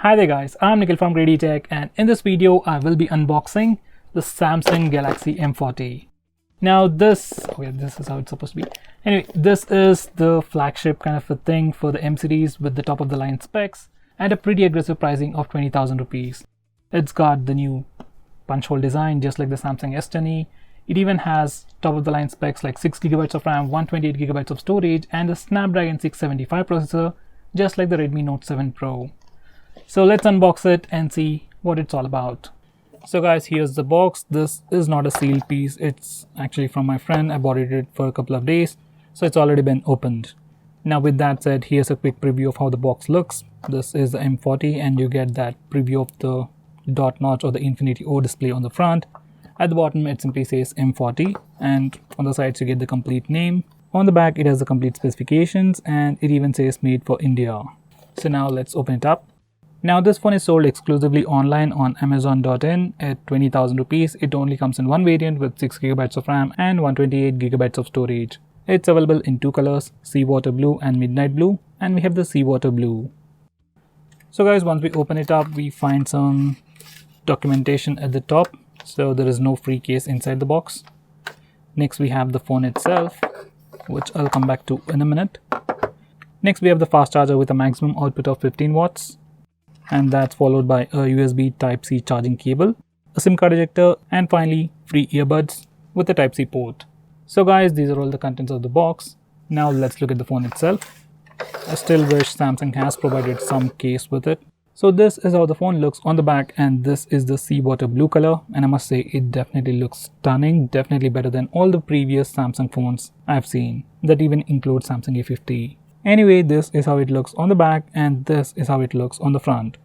Hi there guys, I'm Nikhil from GreedyTech, and in this video I will be unboxing the Samsung Galaxy M40. Now this is how it's supposed to be. Anyway, this is the flagship kind of a thing for the M series with the top of the line specs and a pretty aggressive pricing of 20,000 rupees. It's got the new punch hole design just like the Samsung S10e. It even has top of the line specs like 6GB of RAM, 128GB of storage and a Snapdragon 675 processor just like the Redmi Note 7 Pro. So let's unbox it and see what it's all about. So guys, here's the box. This is not a sealed piece. It's actually from my friend. I borrowed it for a couple of days, so it's already been opened. Now with that said, here's a quick preview of how the box looks. This is the M40 and you get that preview of the dot notch or the Infinity O display on the front. At the bottom it simply says M40 and on the sides you get the complete name. On the back it has the complete specifications and it even says made for India. So now let's open it up. Now this phone is sold exclusively online on Amazon.in at 20,000 rupees. It only comes in one variant with 6GB of RAM and 128GB of storage. It's available in two colors, seawater blue and midnight blue, and we have the seawater blue. So guys, once we open it up, we find some documentation at the top. So there is no free case inside the box. Next we have the phone itself, which I'll come back to in a minute. Next we have the fast charger with a maximum output of 15 watts. And that's followed by a USB Type-C charging cable, a SIM card ejector, and finally free earbuds with a Type-C port. So guys, these are all the contents of the box. Now let's look at the phone itself. I still wish Samsung has provided some case with it. So this is how the phone looks on the back, and this is the seawater blue color, and I must say it definitely looks stunning, definitely better than all the previous Samsung phones I've seen, that even include Samsung A50. Anyway, this is how it looks on the back and this is how it looks on the front.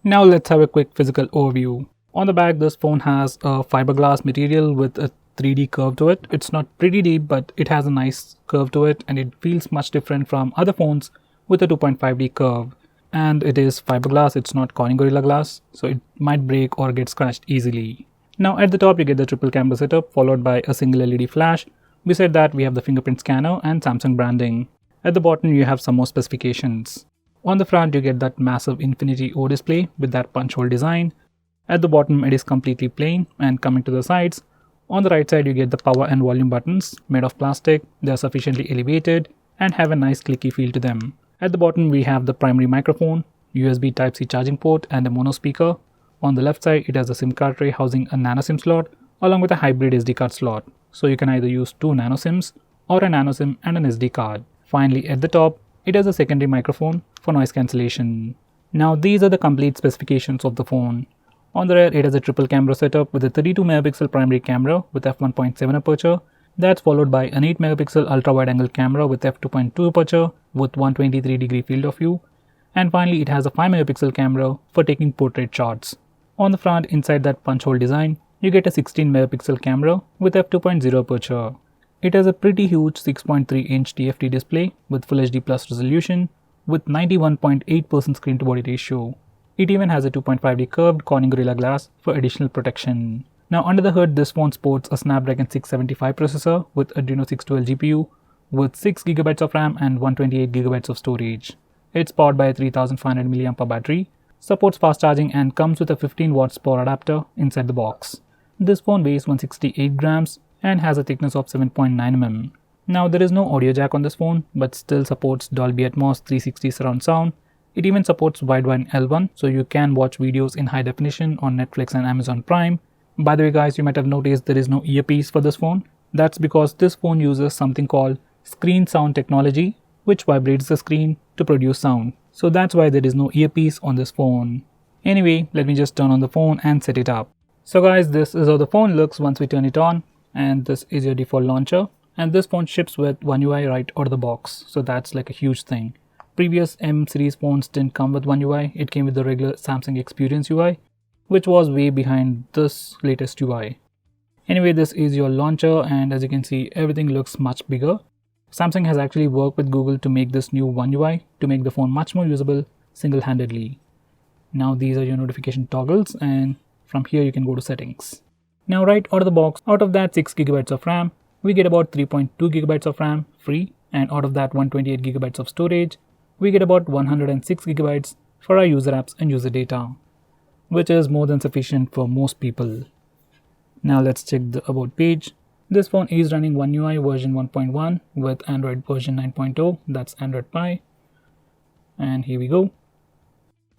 Now let's have a quick physical overview. On the back, this phone has a fiberglass material with a 3D curve to it. It's not pretty deep, but it has a nice curve to it and it feels much different from other phones with a 2.5D curve. And it is fiberglass, it's not Corning Gorilla Glass, so it might break or get scratched easily. Now at the top you get the triple camera setup followed by a single LED flash. Beside that we have the fingerprint scanner and Samsung branding. At the bottom you have some more specifications. On the front you get that massive Infinity O display with that punch hole design. At the bottom it is completely plain, and coming to the sides, on the right side you get the power and volume buttons made of plastic. They are sufficiently elevated and have a nice clicky feel to them. At the bottom we have the primary microphone, USB Type-C charging port and a mono speaker. On the left side it has a SIM card tray housing a nano SIM slot along with a hybrid SD card slot. So you can either use two nano SIMs or a nano SIM and an SD card. Finally, at the top, it has a secondary microphone for noise cancellation. Now these are the complete specifications of the phone. On the rear, it has a triple camera setup with a 32MP primary camera with f1.7 aperture. That's followed by an 8MP ultra wide angle camera with f2.2 aperture with 123° field of view. And finally, it has a 5MP camera for taking portrait shots. On the front, inside that punch hole design, you get a 16MP camera with f2.0 aperture. It has a pretty huge 6.3-inch TFT display with Full HD Plus resolution with 91.8% screen to body ratio. It even has a 2.5D curved Corning Gorilla Glass for additional protection. Now under the hood, this phone sports a Snapdragon 675 processor with Adreno 612 GPU with 6GB of RAM and 128GB of storage. It's powered by a 3500 mAh battery, supports fast charging and comes with a 15W power adapter inside the box. This phone weighs 168 grams and has a thickness of 7.9mm. Now there is no audio jack on this phone, but still supports Dolby Atmos 360 surround sound. It even supports wideband L1, so you can watch videos in high definition on Netflix and Amazon Prime. By the way guys, you might have noticed there is no earpiece for this phone. That's because this phone uses something called screen sound technology, which vibrates the screen to produce sound. So that's why there is no earpiece on this phone. Anyway, let me just turn on the phone and set it up. So guys, this is how the phone looks once we turn it on. And this is your default launcher, and this phone ships with One UI right out of the box, so that's like a huge thing. Previous M series phones didn't come with One UI, it came with the regular Samsung Experience UI, which was way behind this latest UI. Anyway, this is your launcher, and as you can see, everything looks much bigger. Samsung has actually worked with Google to make this new One UI to make the phone much more usable single-handedly. Now these are your notification toggles, and from here you can go to settings. Now right out of the box, out of that 6GB of RAM, we get about 3.2GB of RAM free, and out of that 128GB of storage, we get about 106GB for our user apps and user data, which is more than sufficient for most people. Now let's check the about page. This phone is running One UI version 1.1 with Android version 9.0, that's Android Pie. And here we go.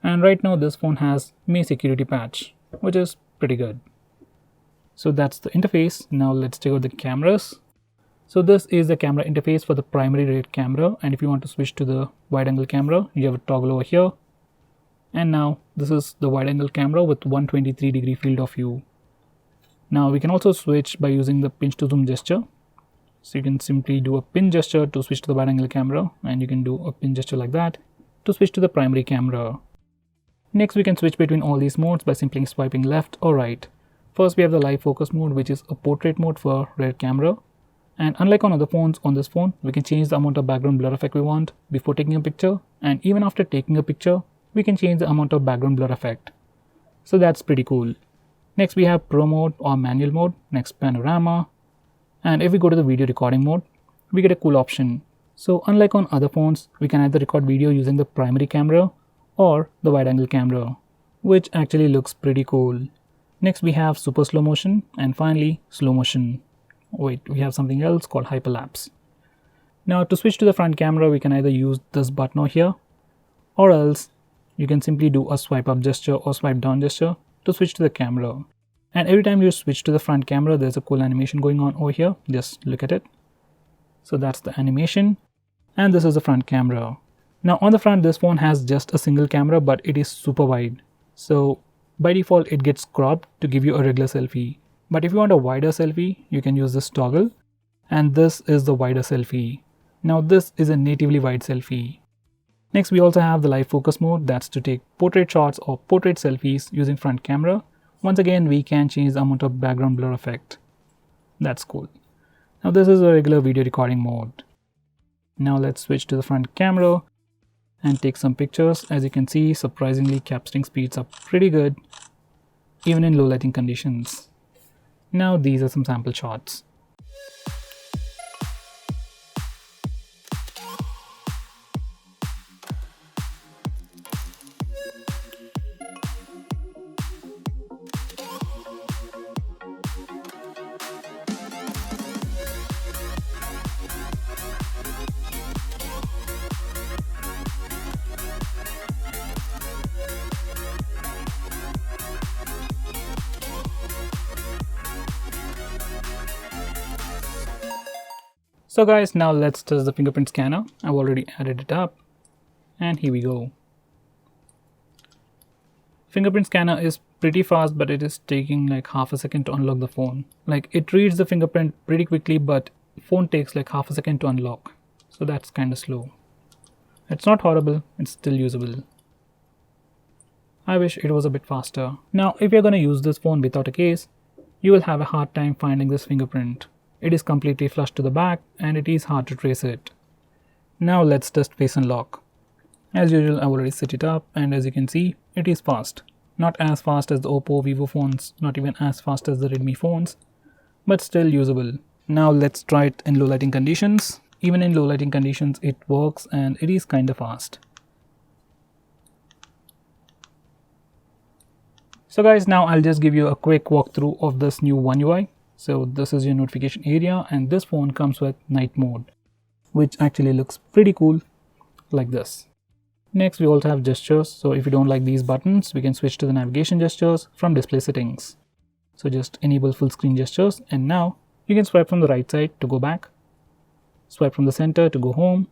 And right now this phone has May security patch, which is pretty good. So that's the interface. Now let's check out the cameras. So this is the camera interface for the primary rear camera, and if you want to switch to the wide angle camera, you have a toggle over here. And now this is the wide angle camera with 123-degree field of view. Now we can also switch by using the pinch to zoom gesture. So you can simply do a pin gesture to switch to the wide angle camera, and you can do a pin gesture like that to switch to the primary camera. Next, we can switch between all these modes by simply swiping left or right. First, we have the live focus mode, which is a portrait mode for rear camera. And unlike on other phones, on this phone, we can change the amount of background blur effect we want before taking a picture. And even after taking a picture, we can change the amount of background blur effect. So that's pretty cool. Next, we have Pro mode or manual mode. Next, panorama. And if we go to the video recording mode, we get a cool option. So unlike on other phones, we can either record video using the primary camera or the wide angle camera, which actually looks pretty cool. Next, we have super slow motion, and finally slow motion. Wait, we have something else called hyperlapse. Now to switch to the front camera, we can either use this button over here, or else you can simply do a swipe up gesture or swipe down gesture to switch to the camera. And every time you switch to the front camera, there's a cool animation going on over here. Just look at it. So that's the animation, and this is the front camera. Now on the front, this phone has just a single camera, but it is super wide. So by default, it gets cropped to give you a regular selfie. But if you want a wider selfie, you can use this toggle, and this is the wider selfie. Now this is a natively wide selfie. Next, we also have the live focus mode, that's to take portrait shots or portrait selfies using front camera. Once again, we can change the amount of background blur effect. That's cool. Now this is a regular video recording mode. Now let's switch to the front camera and take some pictures. As you can see, surprisingly capturing speeds are pretty good, even in low lighting conditions. Now these are some sample shots. So guys, now let's test the fingerprint scanner. I've already added it up, and here we go. Fingerprint scanner is pretty fast, but it is taking like half a second to unlock the phone. Like, it reads the fingerprint pretty quickly, but phone takes like half a second to unlock. So that's kind of slow. It's not horrible, it's still usable. I wish it was a bit faster. Now, if you're going to use this phone without a case, you will have a hard time finding this fingerprint. It is completely flush to the back, and it is hard to trace it. Now let's test face unlock. As usual, I've already set it up, and as you can see, it is fast. Not as fast as the Oppo, Vivo phones, not even as fast as the Redmi phones, but still usable. Now let's try it in low lighting conditions. Even in low lighting conditions, it works, and it is kind of fast. So guys, now I'll just give you a quick walkthrough of this new One UI. So this is your notification area, and this phone comes with night mode, which actually looks pretty cool like this. Next, we also have gestures. So if you don't like these buttons, we can switch to the navigation gestures from display settings. So just enable full screen gestures, and now you can swipe from the right side to go back, swipe from the center to go home,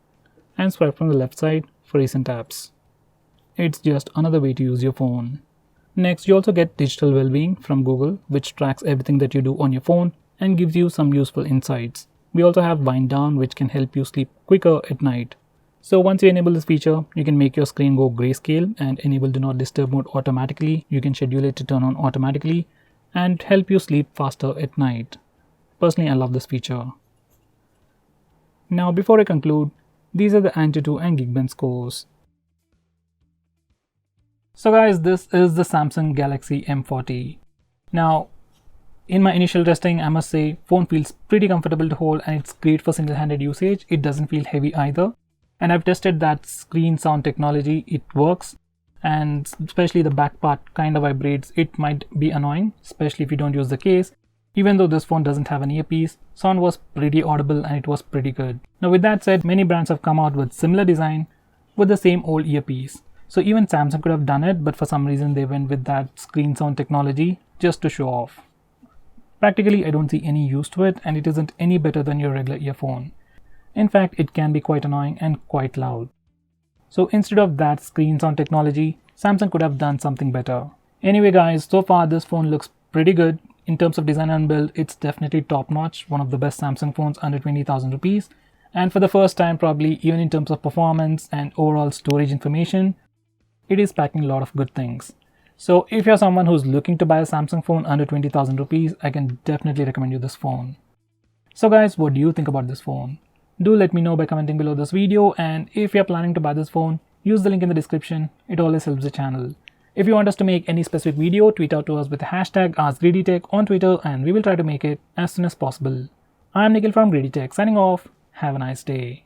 and swipe from the left side for recent apps. It's just another way to use your phone. Next, you also get digital well-being from Google, which tracks everything that you do on your phone and gives you some useful insights. We also have wind down, which can help you sleep quicker at night. So once you enable this feature, you can make your screen go grayscale and enable do not disturb mode automatically. You can schedule it to turn on automatically and help you sleep faster at night. Personally, I love this feature. Now, before I conclude, these are the Antutu and Geekbench scores. So guys, this is the Samsung Galaxy M40. Now, in my initial testing, I must say, phone feels pretty comfortable to hold, and it's great for single-handed usage. It doesn't feel heavy either. And I've tested that screen sound technology, it works. and especially the back part kind of vibrates. It might be annoying, especially if you don't use the case. Even though this phone doesn't have an earpiece, sound was pretty audible and it was pretty good. Now with that said, many brands have come out with similar design with the same old earpiece. So even Samsung could have done it, but for some reason they went with that screen sound technology just to show off. Practically, I don't see any use to it, and it isn't any better than your regular earphone. In fact, it can be quite annoying and quite loud. So instead of that screen sound technology, Samsung could have done something better. Anyway guys, so far this phone looks pretty good. In terms of design and build, it's definitely top notch, one of the best Samsung phones under 20,000 rupees. And for the first time, probably even in terms of performance and overall storage information, it is packing a lot of good things. So if you're someone who's looking to buy a Samsung phone under 20,000 rupees, I can definitely recommend you this phone. So guys, what do you think about this phone? Do let me know by commenting below this video, and if you're planning to buy this phone, use the link in the description. It always helps the channel. If you want us to make any specific video, tweet out to us with the hashtag AskGreedyTech on Twitter and we will try to make it as soon as possible. I'm Nikhil from GreedyTech signing off. Have a nice day.